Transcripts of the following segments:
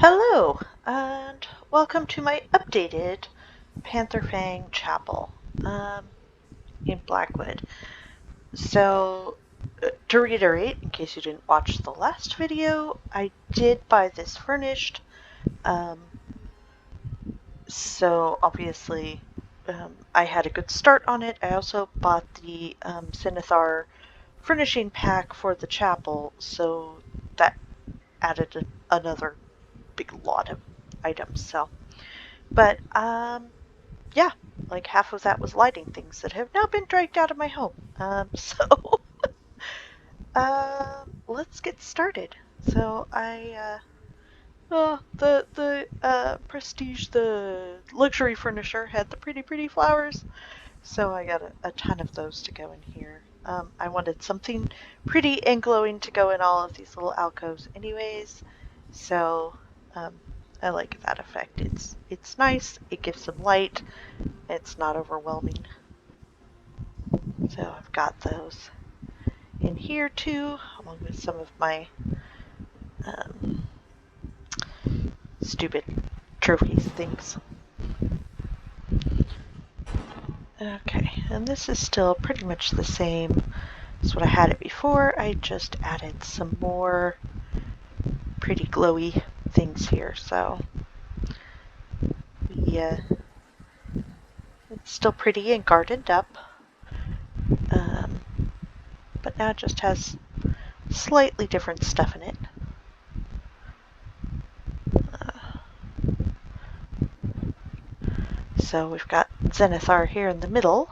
Hello, and welcome to my updated Pantherfang Chapel in Blackwood. So, to reiterate, in case you didn't watch the last video, I did buy this furnished. So obviously, I had a good start on it. I also bought the Sinithar furnishing pack for the chapel, so that added another big lot of items. But yeah, like half of that was lighting things that have now been dragged out of my home. Let's get started. So the Prestige, the luxury furnisher, had the pretty flowers, so I got a ton of those to go in here. I wanted something pretty and glowing to go in all of these little alcoves anyways, so I like that effect. It's nice, it gives some light, it's not overwhelming. So I've got those in here too, along with some of my stupid trophies things. Okay, and this is still pretty much the same as what I had it before. I just added some more pretty glowy things here, so yeah, it's still pretty and gardened up, but now it just has slightly different stuff in it. So we've got Zenithar here in the middle,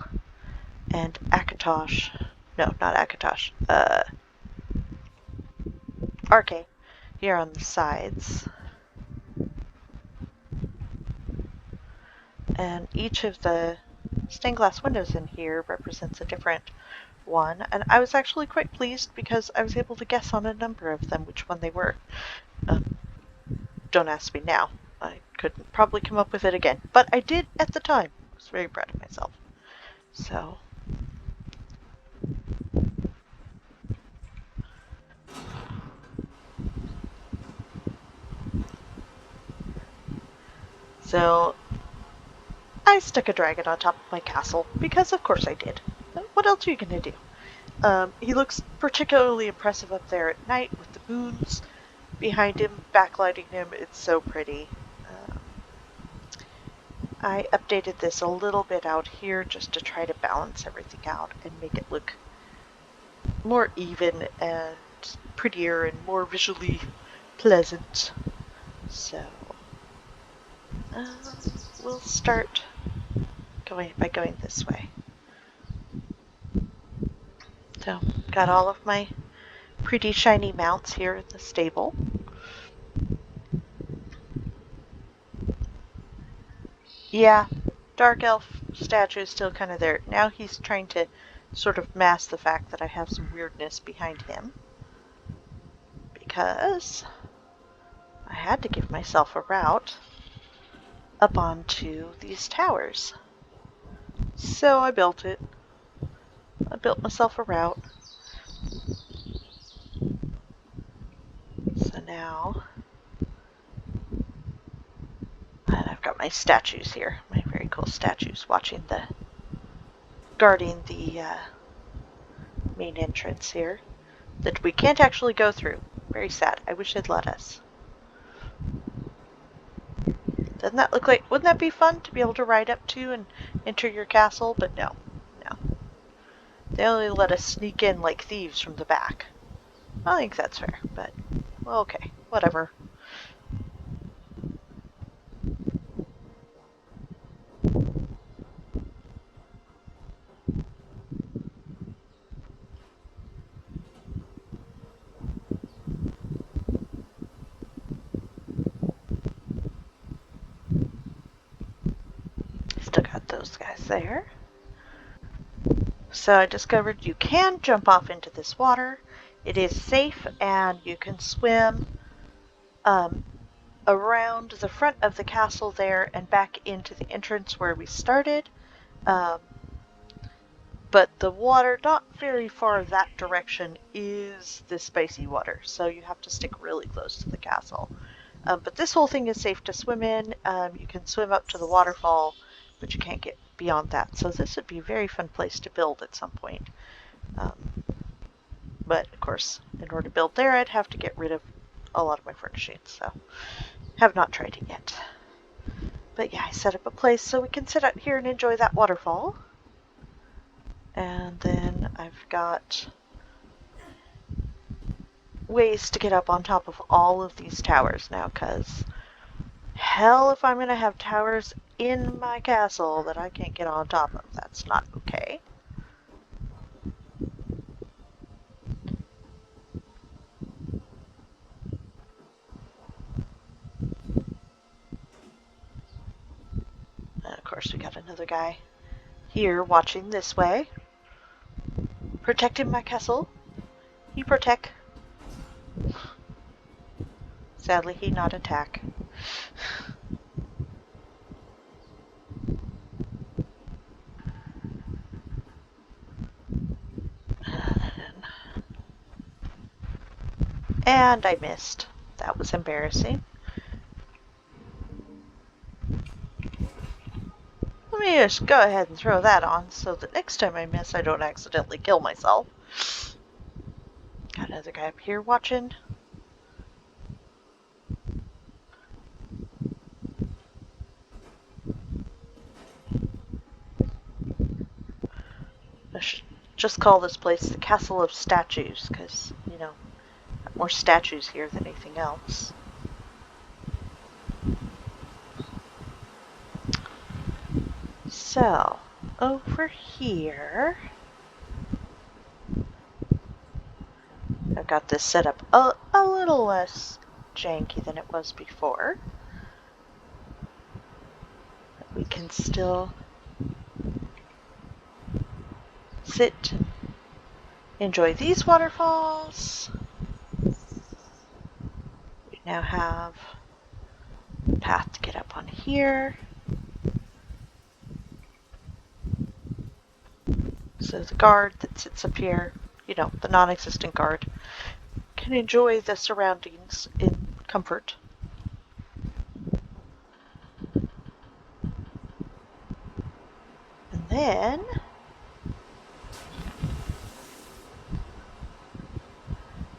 and Akatosh, no, not Akatosh, Arcane here on the sides. And each of the stained glass windows in here represents a different one, and I was actually quite pleased because I was able to guess on a number of them which one they were. Don't ask me now. I couldn't probably come up with it again, but I did at the time. I was very proud of myself. So I stuck a dragon on top of my castle because of course I did. What else are you gonna do? He looks particularly impressive up there at night with the moons behind him, backlighting him. It's so pretty. I updated this a little bit out here just to try to balance everything out and make it look more even and prettier and more visually pleasant. So we'll start by going this way. So got all of my pretty shiny mounts here in the stable. Yeah, Dark Elf statue is still kind of there. Now he's trying to sort of mask the fact that I have some weirdness behind him. Because I had to give myself a route up onto these towers. So I built it. I built myself a route. So now, and I've got my statues here, my very cool statues guarding the main entrance here that we can't actually go through. Very sad. I wish they'd let us. Doesn't that look like, wouldn't that be fun to be able to ride up to and enter your castle? But no. They only let us sneak in like thieves from the back. I think that's fair, but well, okay, whatever. Still got those guys there. So I discovered you can jump off into this water. It is safe and you can swim around the front of the castle there and back into the entrance where we started. But the water, not very far that direction, is the spicy water, so you have to stick really close to the castle. But this whole thing is safe to swim in. You can swim up to the waterfall, but you can't get beyond that. So this would be a very fun place to build at some point. But of course, in order to build there, I'd have to get rid of a lot of my furnishings. So have not tried it yet. But yeah, I set up a place so we can sit out here and enjoy that waterfall. And then I've got ways to get up on top of all of these towers now, because hell if I'm going to have towers in my castle that I can't get on top of. That's not okay. And of course we got another guy here watching this way. Protecting my castle. He protect. Sadly, he not attack. And I missed. That was embarrassing. Let me just go ahead and throw that on so that next time I miss, I don't accidentally kill myself. Got another guy up here watching. I should just call this place the Castle of Statues, because, you know, more statues here than anything else. So, over here, I've got this set up a little less janky than it was before. But we can still sit and enjoy these waterfalls. We now have a path to get up on here. So the guard that sits up here, you know, the non-existent guard, can enjoy the surroundings in comfort. And then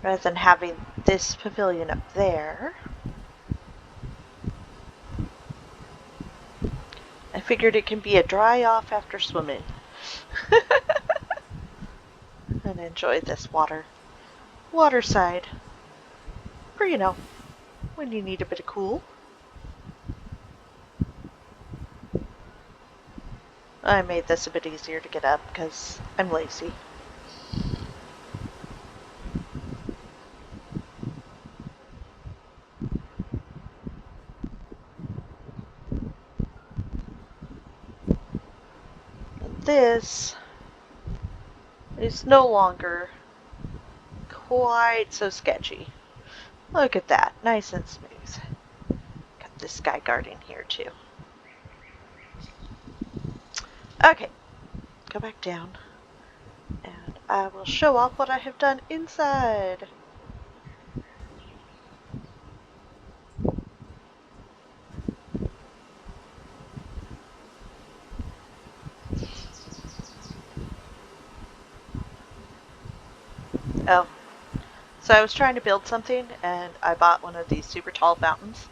rather than having this pavilion up there, I figured it can be a dry off after swimming. And enjoy this water side for, you know, when you need a bit of cool. I made this a bit easier to get up because I'm lazy. This is no longer quite so sketchy. Look at that, nice and smooth. Got this guy guarding here too. Okay, go back down and I will show off what I have done inside. Oh, so I was trying to build something and I bought one of these super tall fountains.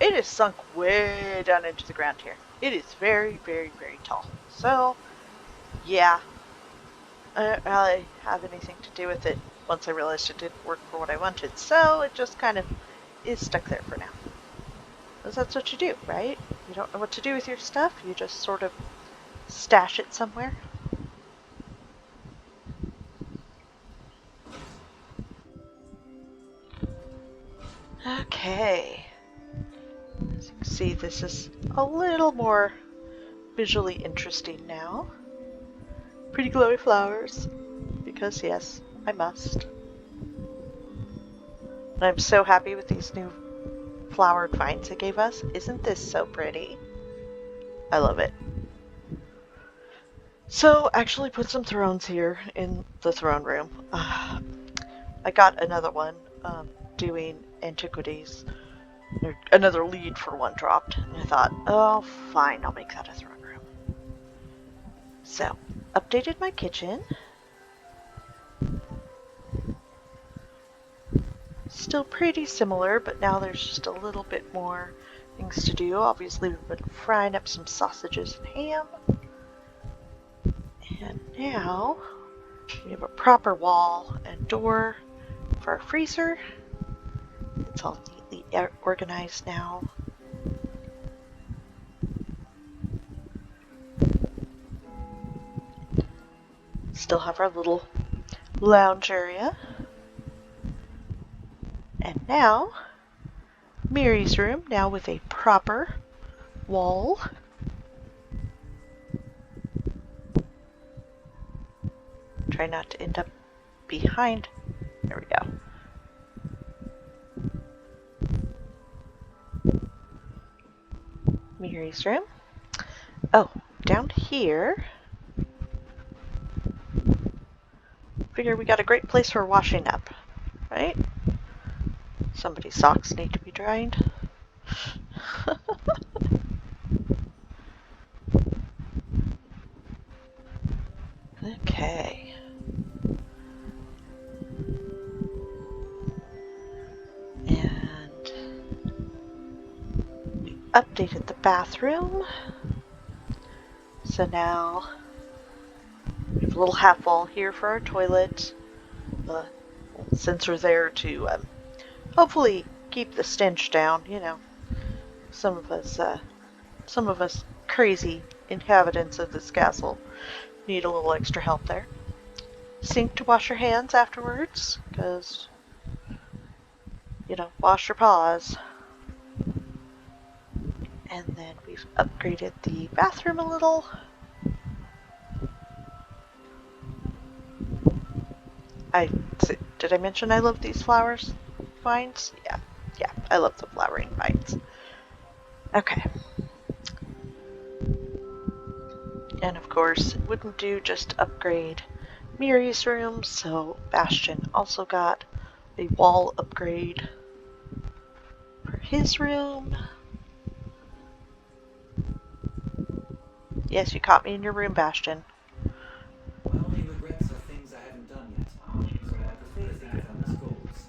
It is sunk way down into the ground here. It is very, very, very tall. So, yeah, I don't really have anything to do with it once I realized it didn't work for what I wanted. So it just kind of is stuck there for now. Because that's what you do, right? You don't know what to do with your stuff. You just sort of stash it somewhere. Okay. As you can see, this is a little more visually interesting now. Pretty glowy flowers, because yes, I must. And I'm so happy with these new flowered vines it gave us. Isn't this so pretty? I love it. So, actually put some thrones here in the throne room. I got another one doing antiquities Another lead for one dropped. And I thought, oh, fine, I'll make that a throne room. So, updated my kitchen. Still pretty similar, but now there's just a little bit more things to do. Obviously, we've been frying up some sausages and ham. And now we have a proper wall and door for our freezer. It's all neatly organized now. Still have our little lounge area. And now, Mary's room, now with a proper wall. Try not to end up behind. There we go. Mary's room. Oh, down here. Figure we got a great place for washing up, right? Somebody's socks need to be dried. Okay. And we updated the bathroom. So now we have a little half wall here for our toilet. Sensor there to hopefully keep the stench down. You know, some of us crazy inhabitants of this castle need a little extra help there. Sink to wash your hands afterwards, because, you know, wash your paws. And then we've upgraded the bathroom a little. Did I mention I love these flowers vines? Yeah, I love the flowering vines. Okay. And of course, it wouldn't do just to upgrade Miri's room, so Bastion also got a wall upgrade for his room. Yes, you caught me in your room, Bastion. My only regrets are things I haven't done yet, so I prefer to think of them as goals.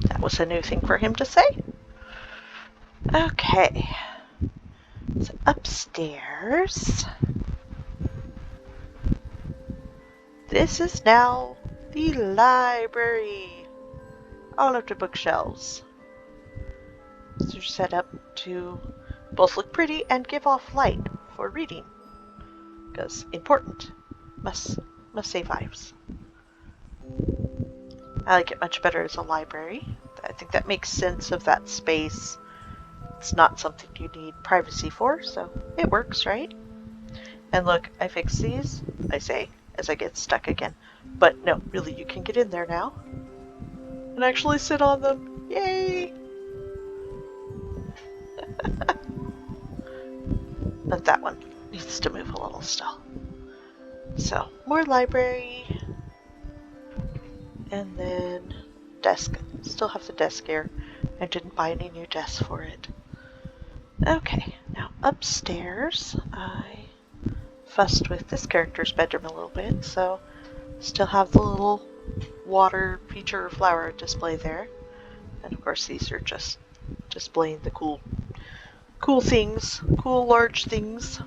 That was a new thing for him to say. Okay. So upstairs. This is now the library. All of the bookshelves. These are set up to both look pretty and give off light for reading. Because important. Must save lives. I like it much better as a library. I think that makes sense of that space. It's not something you need privacy for, so it works, right? And look, I fixed these, I say, as I get stuck again. But no, really, you can get in there now. And actually sit on them. Yay! But that one needs to move a little still. So, more library. And then desk. Still have the desk here. I didn't buy any new desks for it. Okay, now upstairs, I fussed with this character's bedroom a little bit, so still have the little water feature flower display there. And of course these are just displaying the cool things, cool large things.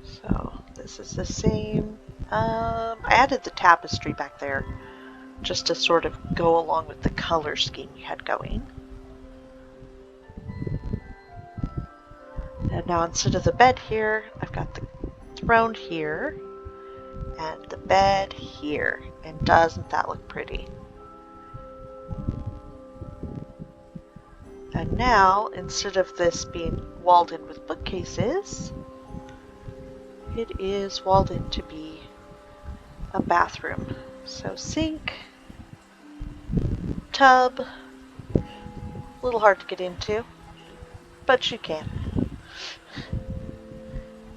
So this is the same. I added the tapestry back there just to sort of go along with the color scheme you had going. And now instead of the bed here, I've got the throne here and the bed here. And doesn't that look pretty? And now, instead of this being walled in with bookcases, it is walled in to be a bathroom. So sink, tub, a little hard to get into, but you can.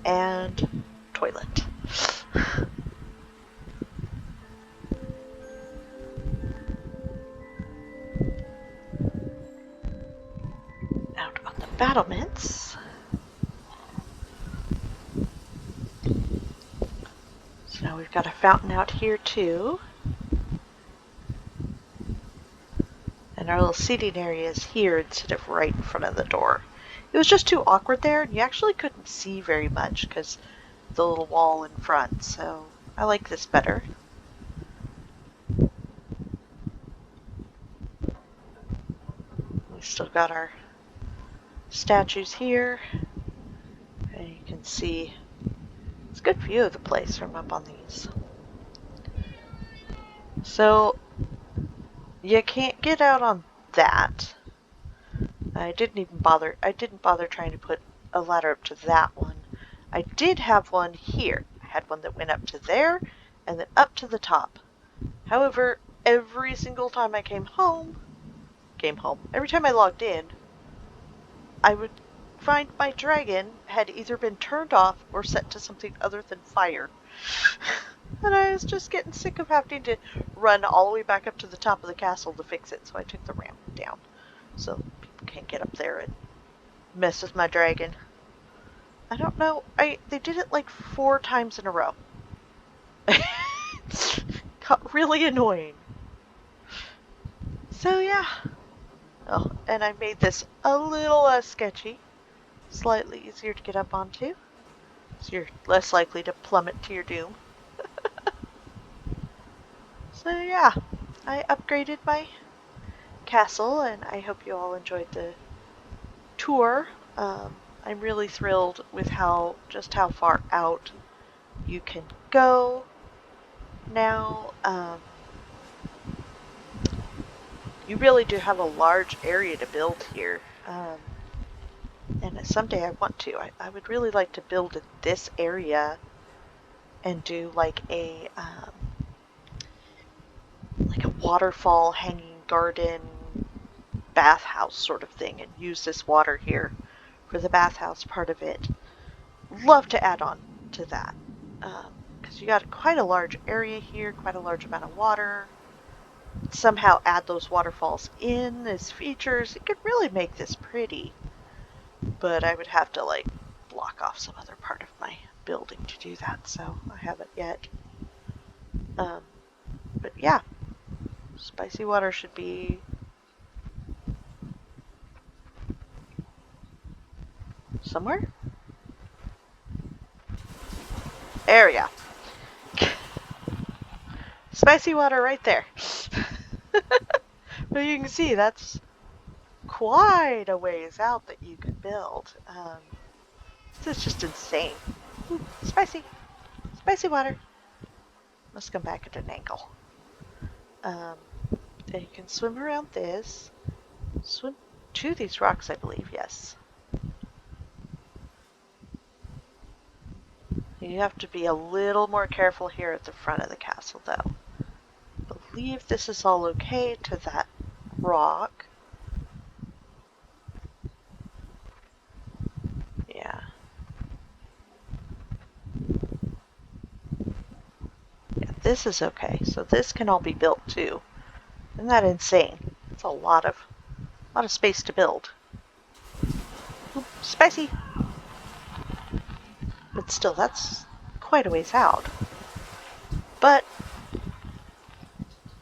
And toilet. battlements. So now we've got a fountain out here too. And our little seating area is here instead of right in front of the door. It was just too awkward there, and you actually couldn't see very much because the little wall in front, so I like this better. We still got our statues here, and you can see it's a good view of the place from up on these. So you can't get out on that. I didn't bother trying to put a ladder up to that one. I did have one here. I had one that went up to there and then up to the top. However, every single time I every time I logged in, I would find my dragon had either been turned off or set to something other than fire. And I was just getting sick of having to run all the way back up to the top of the castle to fix it, so I took the ramp down. So people can't get up there and mess with my dragon. I don't know, they did it like 4 times in a row. Got really annoying. So yeah. Oh, and I made this a little less sketchy. Slightly easier to get up onto. So you're less likely to plummet to your doom. So yeah, I upgraded my castle, and I hope you all enjoyed the tour. I'm really thrilled with just how far out you can go now. You really do have a large area to build here. And someday I want to. I would really like to build in this area and do like a waterfall hanging garden bathhouse sort of thing, and use this water here for the bathhouse part of it. Love to add on to that because you got quite a large area here, quite a large amount of water. Somehow add those waterfalls in as features. It could really make this pretty, but I would have to like block off some other part of my building to do that, so I haven't yet. But yeah, spicy water should be somewhere. There we go. Spicy water right there. But you can see that's quite a ways out that you could build. This is just insane. Ooh, spicy water. Let's come back at an angle. And you can swim around this. Swim to these rocks, I believe, yes. You have to be a little more careful here at the front of the castle, though. I believe this is all okay to that rock. Yeah. Yeah, this is okay. So this can all be built too. Isn't that insane? It's a lot of space to build. Ooh, spicy. But still, that's quite a ways out. But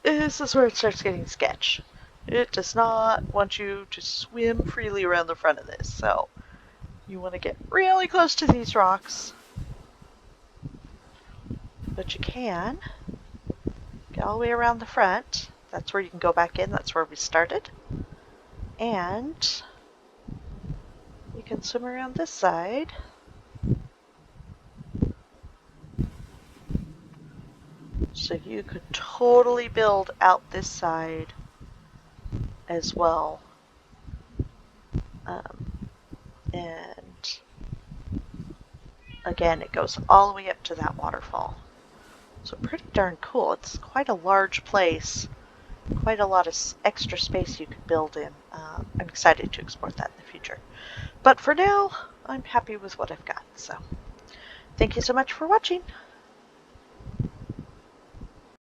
this is where it starts getting sketch. It does not want you to swim freely around the front of this, so you want to get really close to these rocks. But you can get all the way around the front. That's where you can go back in. That's where we started. And you can swim around this side. So you could totally build out this side as well. And again, it goes all the way up to that waterfall. So pretty darn cool. It's quite a large place. Quite a lot of extra space you could build in. I'm excited to explore that in the future. But for now, I'm happy with what I've got. So thank you so much for watching.